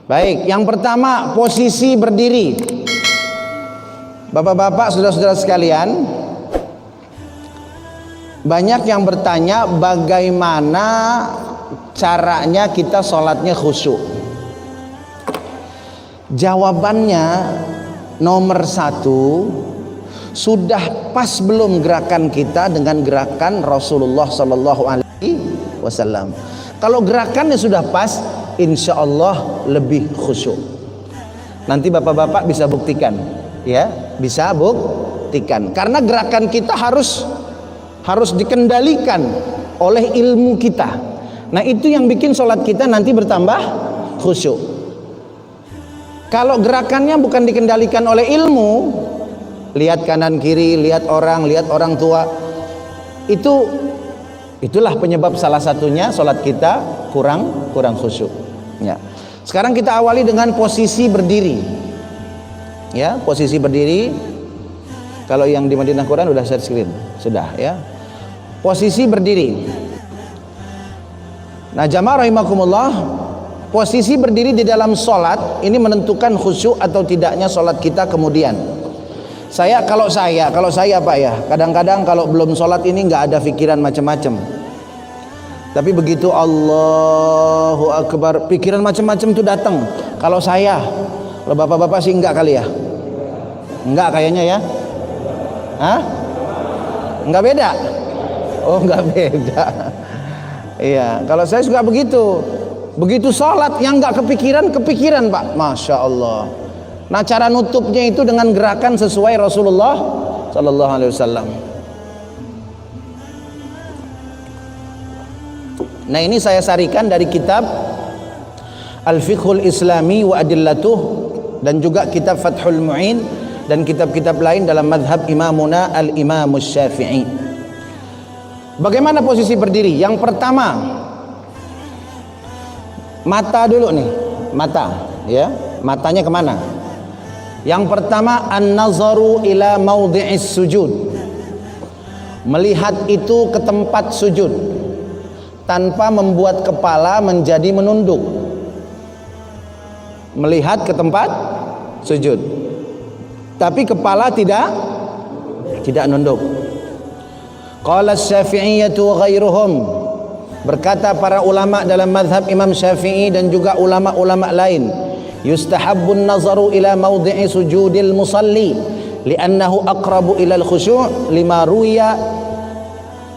Baik, yang pertama posisi berdiri. Bapak-bapak, saudara-saudara sekalian, banyak yang bertanya bagaimana caranya kita sholatnya khusyuk. Jawabannya nomor satu, sudah pas belum gerakan kita dengan gerakan Rasulullah Sallallahu Alaihi Wasallam. Kalau gerakannya sudah pas, insya Allah lebih khusyuk. Nanti bapak-bapak bisa buktikan, ya, bisa buktikan. Karena gerakan kita harus dikendalikan oleh ilmu kita. Nah, itu yang bikin sholat kita nanti bertambah khusyuk. Kalau gerakannya bukan dikendalikan oleh ilmu, lihat kanan kiri, lihat orang tua, itulah penyebab salah satunya sholat kita kurang khusyuk. Ya. Sekarang kita awali dengan posisi berdiri. Ya, posisi berdiri. Kalau yang di Madinah Quran udah share screen, sudah ya. Posisi berdiri. Nah, jamaah rahimakumullah, posisi berdiri di dalam sholat ini menentukan khusyuk atau tidaknya sholat kita kemudian. Kalau saya Pak ya, kadang-kadang kalau belum sholat ini nggak ada pikiran macam-macam. Tapi begitu Allahu Akbar, pikiran macam-macam itu datang. Kalau bapak-bapak sih enggak kali ya? Enggak kayaknya ya? Hah? Enggak beda? Oh, enggak beda. Iya, kalau saya suka begitu. Begitu sholat yang enggak kepikiran Pak, Masya Allah. Nah, cara nutupnya itu dengan gerakan sesuai Rasulullah Sallallahu Alaihi Wasallam. Nah, ini saya sarikan dari kitab Al-Fiqhul Islami wa Adillatuh dan juga kitab Fathul Mu'in dan kitab-kitab lain dalam madhab imamuna Al-Imam Syafi'i. Bagaimana posisi berdiri? Yang pertama, mata dulu nih, mata, ya, matanya kemana? Yang pertama, an-nazaru ila maudhi'is sujud, melihat itu ke tempat sujud tanpa membuat kepala menjadi menunduk. Melihat ke tempat sujud tapi kepala tidak nunduk. Qala Syafi'iyyatu wa ghairuhum, berkata para ulama dalam mazhab Imam Syafi'i dan juga ulama-ulama lain, yustahabbun nazaru ila mawdi'i sujudil musalli li'annahu aqrabu ila al-khusyu' lima ruya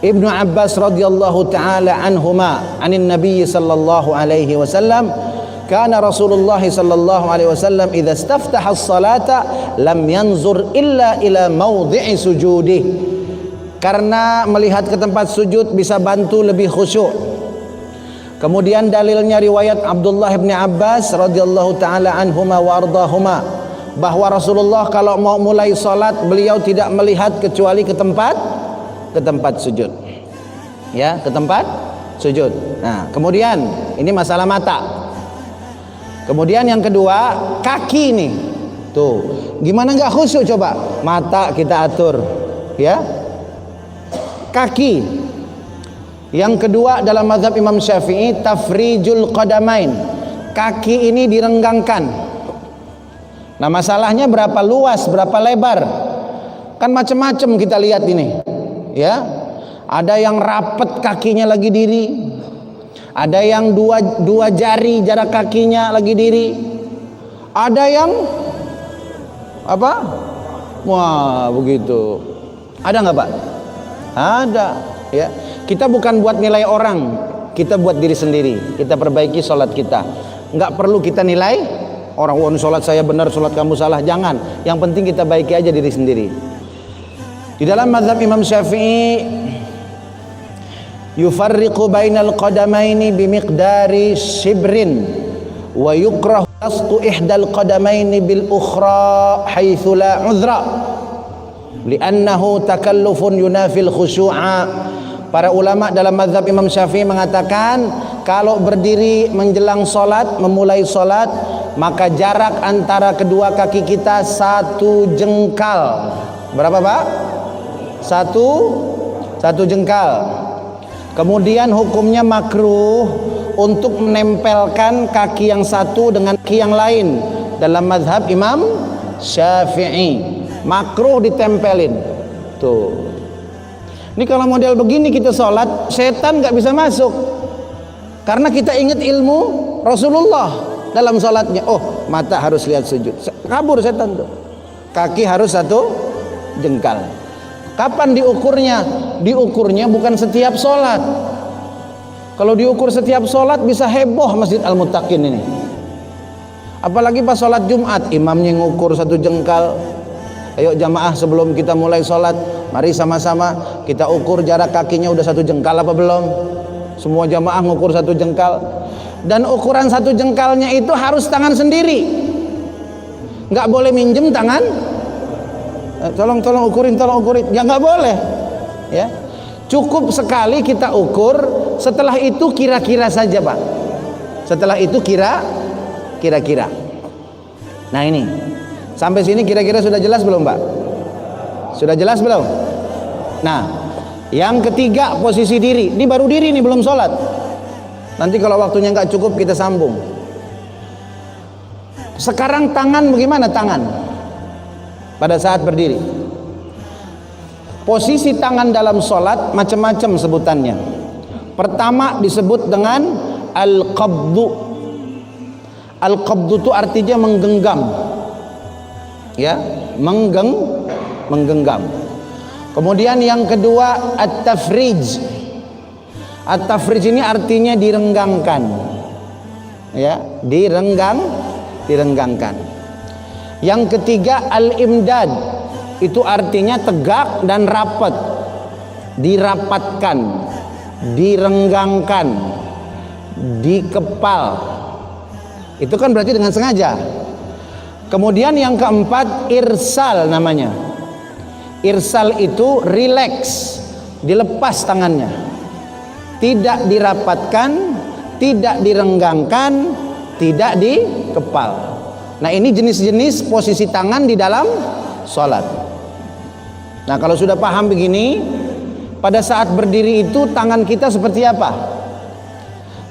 Ibnu Abbas radhiyallahu taala anhuma anin Nabi sallallahu alaihi wasallam, kana Rasulullah sallallahu alaihi wasallam idza istaftaha as-salata lam yanzur illa ila mawdi'i sujudih. Karena melihat ke tempat sujud bisa bantu lebih khusyuk. Kemudian dalilnya riwayat Abdullah bin Abbas radhiyallahu taala anhuma wa ardahuma, bahwa Rasulullah kalau mau mulai salat beliau tidak melihat kecuali ke tempat sujud. Ya, ke tempat sujud. Nah, kemudian ini masalah mata. Kemudian yang kedua, kaki nih. Tuh, gimana nggak khusyuk coba? Mata kita atur, ya. Kaki. Yang kedua dalam mazhab Imam Syafi'i, tafrijul qadamain. Kaki ini direnggangkan. Nah, masalahnya berapa luas, berapa lebar? Kan macam-macam kita lihat ini. Ya. Ada yang rapet kakinya lagi diri. Ada yang dua jari jarak kakinya lagi diri. Ada yang apa? Wah, begitu. Ada nggak Pak? Ada. Ya. Kita bukan buat nilai orang, kita buat diri sendiri. Kita perbaiki sholat kita. Nggak perlu kita nilai orang, wah sholat saya benar, sholat kamu salah. Jangan. Yang penting kita baiki aja diri sendiri. Di dalam mazhab Imam Syafi'i, yufarriqu bainal qadamaini bimiqdari shibrin wa yukrahu tasqu ihdal qadamaini bil ukhra haitsu la udhra li'annahu takallufun yunafil khusyu'a. Para ulama dalam mazhab Imam Syafi'i mengatakan kalau berdiri menjelang sholat, memulai sholat, maka jarak antara kedua kaki kita 1 jengkal. Berapa Pak? Satu jengkal. Kemudian hukumnya makruh untuk menempelkan kaki yang satu dengan kaki yang lain dalam mazhab Imam Syafi'i. Makruh ditempelin. Tuh. Ini kalau model begini kita sholat, setan nggak bisa masuk. Karena kita ingat ilmu Rasulullah dalam sholatnya. Oh, mata harus lihat sujud. Kabur setan tuh. Kaki harus satu jengkal. Kapan diukurnya? Diukurnya bukan setiap sholat. Kalau diukur setiap sholat bisa heboh Masjid Al-Muttaqin ini. Apalagi pas sholat Jumat, imamnya ngukur satu jengkal. Ayo jamaah sebelum kita mulai sholat, mari sama-sama kita ukur jarak kakinya udah satu jengkal apa belum. Semua jamaah ngukur satu jengkal. Dan ukuran satu jengkalnya itu harus tangan sendiri. Nggak boleh minjem tangan. Tolong ukurin. Ya nggak boleh. Ya, cukup sekali kita ukur. Setelah itu kira-kira saja, Pak. Setelah itu kira-kira. Nah ini, sampai sini kira-kira sudah jelas belum, Pak? Sudah jelas belum? Nah, yang ketiga posisi diri. Ini baru diri nih, belum sholat. Nanti kalau waktunya nggak cukup kita sambung. Sekarang tangan bagaimana tangan? Pada saat berdiri, posisi tangan dalam sholat macam-macam sebutannya. Pertama disebut dengan al-qabdu. Al-qabdu itu artinya menggenggam, ya, menggenggam. Kemudian yang kedua at-tafrij. At-tafrij ini artinya direnggangkan, ya, direnggangkan. Yang ketiga al-imdad, itu artinya tegak dan rapat, dirapatkan, direnggangkan, dikepal. Itu kan berarti dengan sengaja. Kemudian yang keempat irsal namanya. Irsal itu relax, dilepas tangannya, tidak dirapatkan, tidak direnggangkan, tidak dikepal. Nah ini jenis-jenis posisi tangan di dalam sholat. Nah kalau sudah paham begini, pada saat berdiri itu tangan kita seperti apa?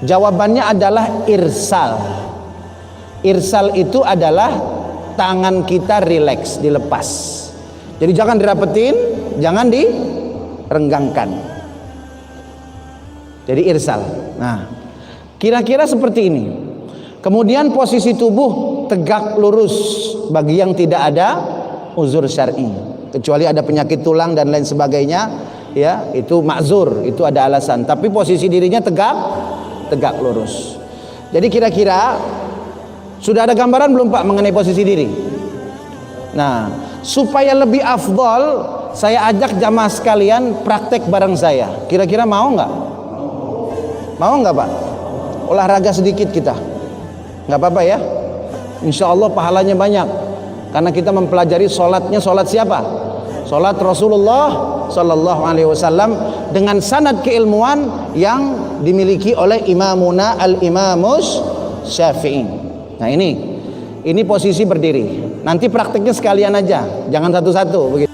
Jawabannya adalah irsal. Irsal itu adalah tangan kita rileks, dilepas. Jadi jangan dirapetin, jangan direnggangkan. Jadi irsal. Nah kira-kira seperti ini. Kemudian posisi tubuh tegak lurus bagi yang tidak ada uzur syar'i, kecuali ada penyakit tulang dan lain sebagainya, ya itu ma'zur, itu ada alasan. Tapi posisi dirinya tegak lurus. Jadi kira-kira sudah ada gambaran belum Pak mengenai posisi diri? Nah, supaya lebih afdol, saya ajak jamaah sekalian praktek bareng saya. Kira-kira mau nggak? Mau nggak Pak? Olahraga sedikit kita. Nggak apa-apa ya, insya Allah pahalanya banyak karena kita mempelajari sholatnya. Sholat siapa? Sholat Rasulullah Sallallahu Alaihi Wasallam dengan sanad keilmuan yang dimiliki oleh Imamuna Al-Imamus Syafi'i. Nah ini posisi berdiri. Nanti prakteknya sekalian aja, jangan satu-satu begitu.